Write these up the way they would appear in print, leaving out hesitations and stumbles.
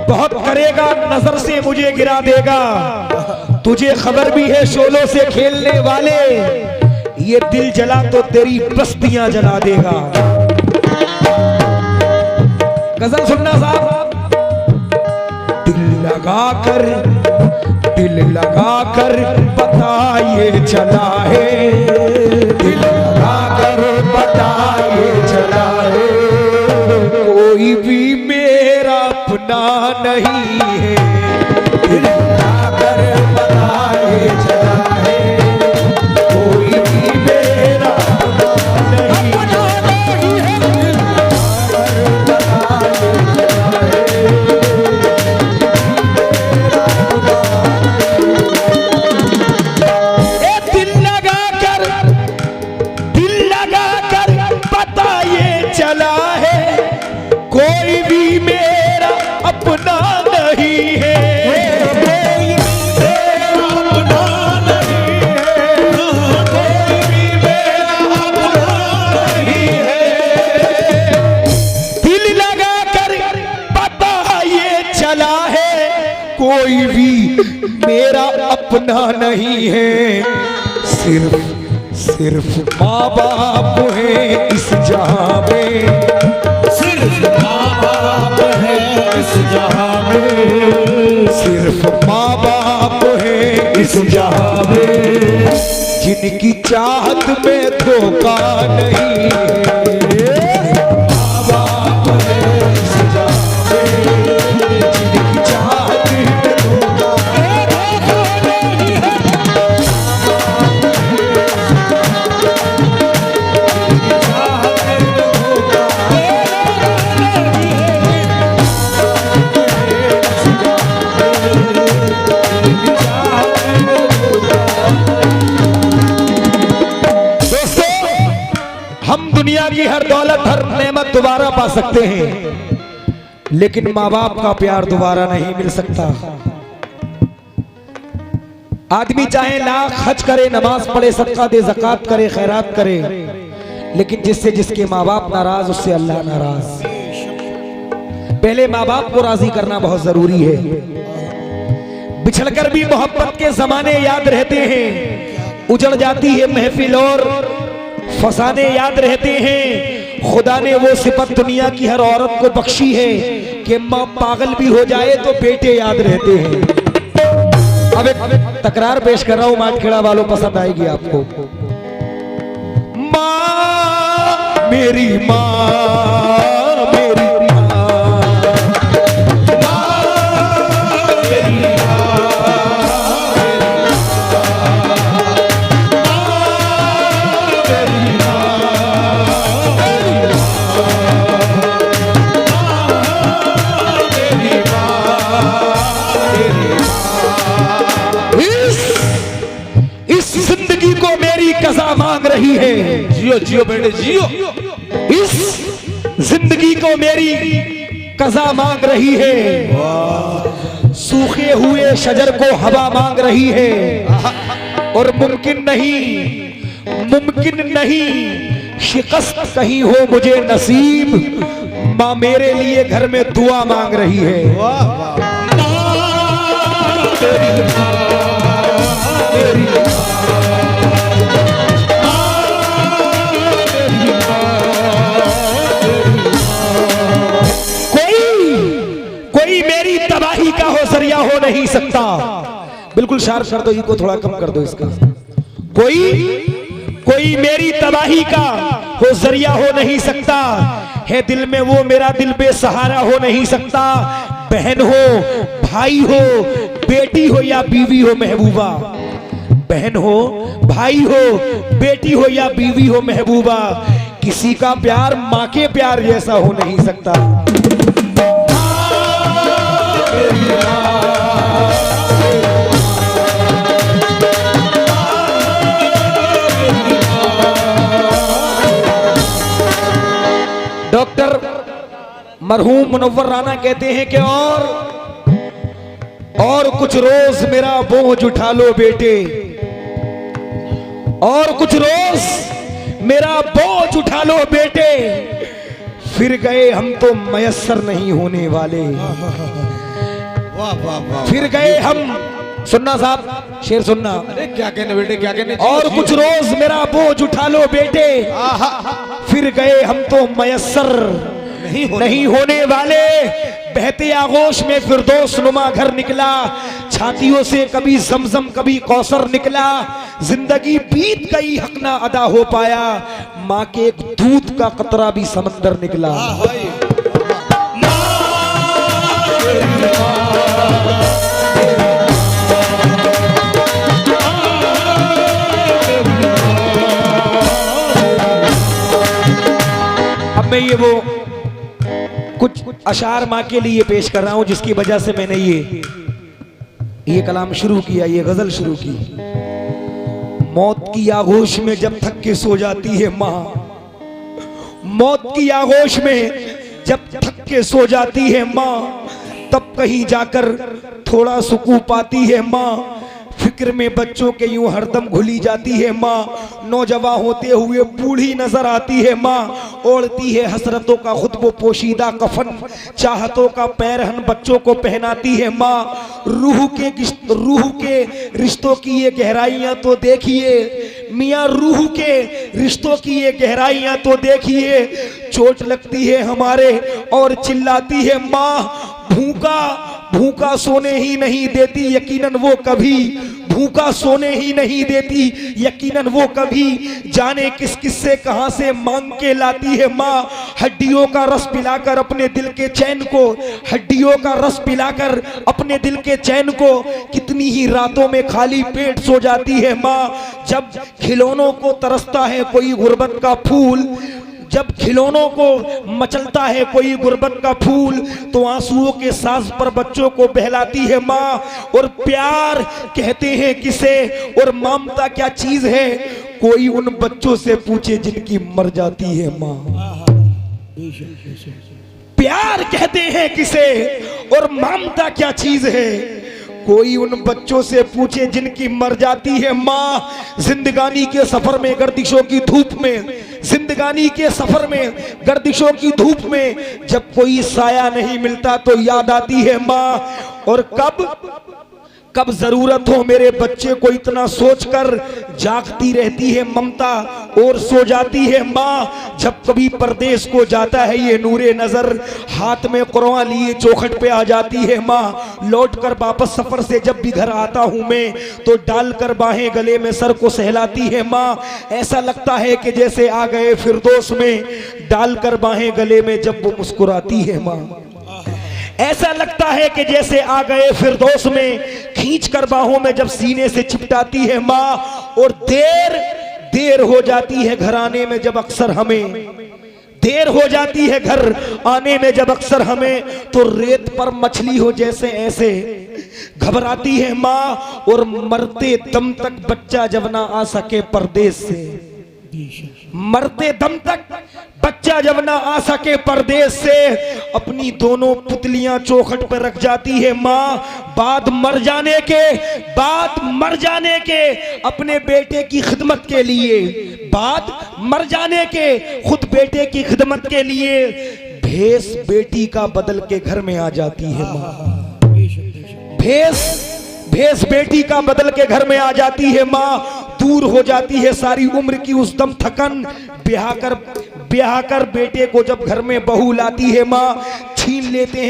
बहुत करेगा, नजर से मुझे गिरा देगा। तुझे खबर भी है शोलों से खेलने वाले, ये दिल जला तो तेरी बस्तियां जला देगा। गजल सुनना साहब। दिल लगा कर पता ये चला है, दिल लगा कर पता ये चला है, कोई भी मेरा अपना नहीं है। दिल लगा कर पता ये चला है, कोई भी मेरा अपना नहीं है। कोई भी मेरा अपना नहीं है, कोई भी मेरा अपना नहीं है, कोई भी मेरा अपना नहीं है। दिल लगा कर पता ये चला है, कोई भी मेरा अपना नहीं है। सिर्फ माँ बाप है इस जहां में, माँ बाप है इस जहां में, सिर्फ माँ बाप है इस जहां में, जिनकी चाहत में धोखा नहीं है। माँ बाप है इस जहां में, जिनकी चाहत में धोखा नहीं है। दुनिया की हर दौलत, हर नेमत दोबारा पा सकते हैं, लेकिन माँ बाप का प्यार दोबारा नहीं मिल सकता। आदमी चाहे लाख हज करे, नमाज पढ़े, सदका दे, ज़कात करे, खैरात करे, लेकिन जिससे जिसके माँ बाप नाराज, उससे अल्लाह नाराज। पहले माँ बाप को राजी करना बहुत जरूरी है। बिछड़कर भी मोहब्बत के जमाने याद रहते हैं, उजड़ जाती है महफिल और फसाने याद रहते हैं। खुदा ने वो सिफत दुनिया की हर औरत को बख्शी है कि माँ पागल भी हो जाए तो बेटे याद रहते हैं। अब एक तकरार पेश कर रहा हूं, माटखेड़ा वालों, पसंद आएगी आपको। माँ मेरी माँ, कज़ा मांग रही है। जियो जियो बेटे जियो। इस जिंदगी को मेरी कज़ा मांग रही है। सूखे हुए शजर को हवा मांग रही है। और मुमकिन नहीं शिकस्त कहीं हो मुझे नसीब, माँ मेरे लिए घर में दुआ मांग रही है। कोई मेरी तबाही का हो जरिया हो नहीं सकता। बिल्कुल शार्प कर दो, इको थोड़ा कम कर दो इसका। कोई मेरी तबाही का हो जरिया हो नहीं सकता है। दिल में वो मेरा दिल बेसहारा हो नहीं सकता। बहन हो, भाई हो, बेटी हो या बीवी हो महबूबा, बहन हो, भाई हो, बेटी हो या बीवी हो महबूबा, किसी का प्यार माँ के प्यार जैसा हो नहीं सकता। डॉक्टर मरहूम मुनव्वर राना कहते हैं कि और कुछ रोज मेरा बोझ उठा लो बेटे, और कुछ रोज मेरा बोझ उठा लो बेटे, फिर गए हम तो मयस्सर नहीं होने वाले। वाह वाह वाह। फिर गए हम, सुनना साहब शेर सुनना। अरे क्या कहने बेटे, क्या कहने। और कुछ रोज मेरा बोझ उठा लो बेटे, फिर गए हम तो मयस्सर नहीं होने वाले। बहते आगोश में फिरदौस नुमा घर निकला, छातियों से कभी जमजम कभी कौसर निकला। जिंदगी बीत गई हक ना अदा हो पाया, माँ के एक दूध का कतरा भी समंदर निकला। अब मैं ये वो कुछ अशार माँ के लिए पेश कर रहा हूं, जिसकी वजह से मैंने ये कलाम शुरू किया, ये गजल शुरू की। मौत की आगोश में जब थक के सो जाती है माँ, मौत की आगोश में जब थक के सो जाती है माँ, तब कहीं जाकर थोड़ा सुकून पाती है माँ। फिक्र में बच्चों के यूं हरदम घुली जाती है माँ, नौजवान होते हुए बूढ़ी नजर आती है माँ। ओढ़ती है हसरतों का खुद वो पोशीदा कफन, चाहतों का पैरहन बच्चों को पहनाती है माँ। रूह के रिश्तों की ये गहराइयां तो देखिए मियाँ, रूह के रिश्तों की ये गहराइयां तो देखिए। चोट लगती है हमारे और चिल्लाती है माँ, भूखा सोने ही नहीं देती यकीनन वो कभी, भूखा सोने ही नहीं देती यकीनन वो कभी। जाने किस किससे कहां से मांग के लाती है माँ, हड्डियों का रस पिलाकर अपने दिल के चैन को, हड्डियों का रस पिलाकर अपने दिल के चैन को। कितनी ही रातों में खाली पेट सो जाती है माँ, जब खिलौनों को तरसता है कोई गुर्बत का फूल, जब खिलौनों को मचलता है कोई गुर्बत का फूल, तो आंसुओं के साज पर बच्चों को बहलाती है माँ। और प्यार कहते हैं किसे और ममता क्या चीज है, कोई उन बच्चों से पूछे जिनकी मर जाती है माँ। प्यार कहते हैं किसे और ममता क्या चीज है, कोई उन बच्चों से पूछे जिनकी मर जाती है माँ। जिंदगानी के सफर में गर्दिशों की धूप में, जिंदगानी के सफर में गर्दिशों की धूप में, जब कोई साया नहीं मिलता तो याद आती है माँ। और कब जरूरत हो मेरे बच्चे को इतना सोचकर जागती रहती है ममता और सो जाती है माँ। जब कभी परदेश को जाता है ये नूरे नजर, हाथ में कुरान लिए चौखट पे आ जाती है माँ। लौट कर वापस सफर से जब भी घर आता हूँ मैं, तो डालकर बाहें गले में सर को सहलाती है माँ। ऐसा लगता है कि जैसे आ गए फिरदौस में, डालकर बाहें गले में जब वो मुस्कुराती है माँ। ऐसा लगता है कि जैसे आ गए फिरदौस में, खींच कर बाहों में जब सीने से चिपटाती है माँ। और देर हो जाती है घर आने में जब अक्सर हमें, देर हो जाती है घर आने में जब अक्सर हमें, तो रेत पर मछली हो जैसे ऐसे घबराती है माँ। और मरते दम तक बच्चा जब ना आ सके परदेश से, मरते दम तक बच्चा जब ना आ सके परदेश से, अपनी दोनों पुतलियां चौखट पर रख जाती है माँ। बाद मर जाने के अपने बेटे की खिदमत के लिए, बाद मर जाने के खुद बेटे की खिदमत के लिए, भेष बेटी का बदल के घर में आ जाती है माँ। भेष बेटी का बदल के घर में आ जाती है माँ। दूर हो जाती है सारी उम्र की उस दम थकन, ब्याह कर बेटे को जब घर में बहू लाती है माँ। छीन लेते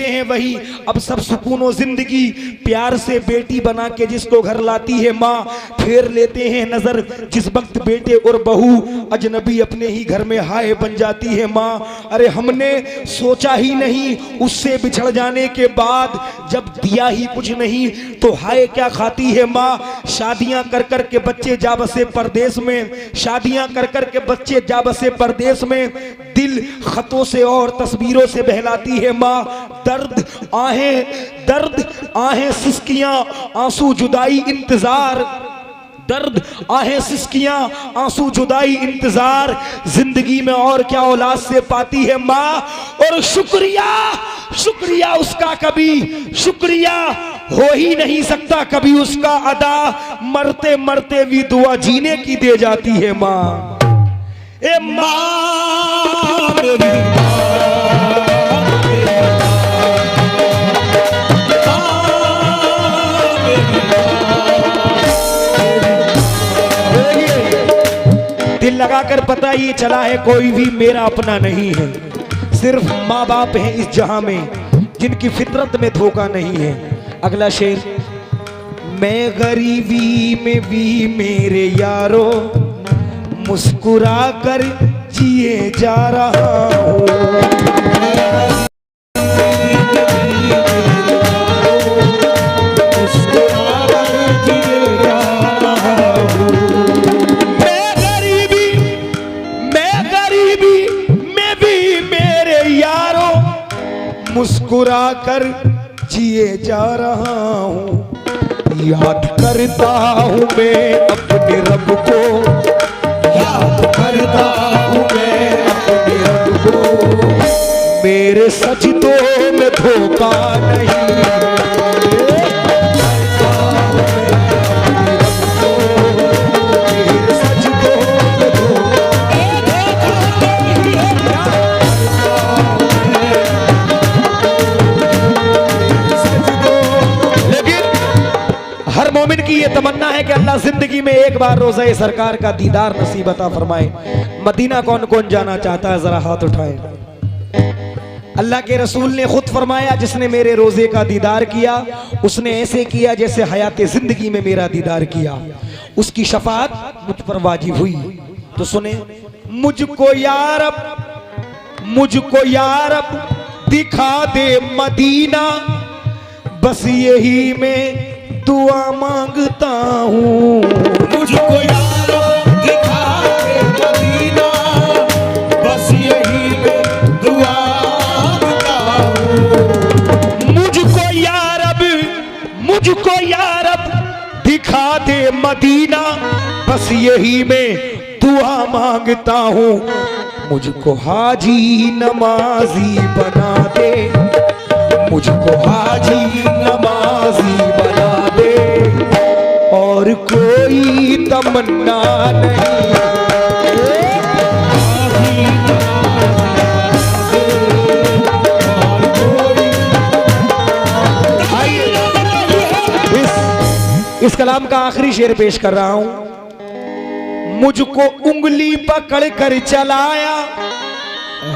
हैं वही अब सब सुकूनो जिंदगी, प्यार से बेटी बना के जिसको घर लाती है माँ। फेर लेते हैं नजर जिस वक्त बेटे और बहू अजनबी अपने ही घर में हाय बन जाती है माँ। अरे हमने सोचा ही नहीं उससे बिछड़ जाने के बाद, जब दिया ही कुछ नहीं तो हाय क्या खाती है माँ। शादियां कर के बच्चे जा बसे परदेश में, शादियां कर के बच्चे जा बसे परदेश में, दिल खतों से और तस्वीरों से बहलाती है माँ। दर्द आहें सिसकियां आंसू जुदाई इंतजार, दर्द आहें सिसकियां आंसू जुदाई इंतजार, जिंदगी में और क्या औलाद से पाती है माँ। और शुक्रिया उसका कभी शुक्रिया हो ही नहीं सकता कभी उसका अदा, मरते मरते भी दुआ जीने की दे जाती है माँ। ए माँ मेरी दिल लगाकर पता ये चला है कोई भी मेरा अपना नहीं है, सिर्फ माँ बाप हैं इस जहां में जिनकी फितरत में धोखा नहीं है। अगला शेर, मैं गरीबी में भी मेरे यारो मुस्कुरा कर जिए जा रहा हूँ। मुस्कुरा कर जिए जा रहा हूँ, याद करता हूँ मैं अपने रब को, याद करता हूँ मैं अपने रब को, मेरे सजदों में धोखा नहीं। मोमिन की ये तमन्ना है कि अल्लाह जिंदगी में एक बार रोज़ा सरकार का दीदार नसीब अता फरमाए। मदीना कौन कौन जाना चाहता है, जरा हाथ उठाए। अल्लाह के रसूल ने खुद फरमाया, जिसने मेरे रोजे का दीदार किया उसने ऐसे किया जैसे हयात जिंदगी में मेरा दीदार किया, उसकी शफाअत मुझ पर वाजिब हुई। तो सुने, मुझको या रब दिखा दे मदीना, बस यही मैं दुआ मांगता हूँ। मुझको या रब दिखा दे मदीना, बस यही मैं दुआ मांगता हूँ। मुझको या रब दिखा दे मदीना, बस यही मैं दुआ मांगता हूँ। मुझको हाजी नमाजी बना दे, मुझको हाजी नमाजी बना दे, और कोई तमन्ना नहीं। इस कलाम का आखिरी शेर पेश कर रहा हूं। मुझको उंगली पकड़ कर चलाया,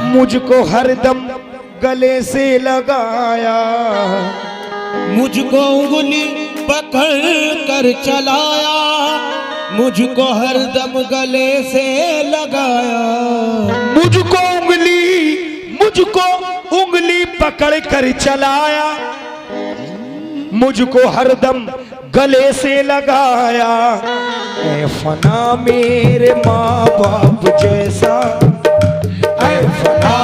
मुझको हरदम गले से लगाया, मुझको उंगली पकड़ कर चलाया, मुझको हरदम गले से लगाया। मुझको उंगली पकड़ कर चलाया, मुझको हरदम गले से लगाया। ऐ फना मेरे माँ बाप जैसा, ऐ फना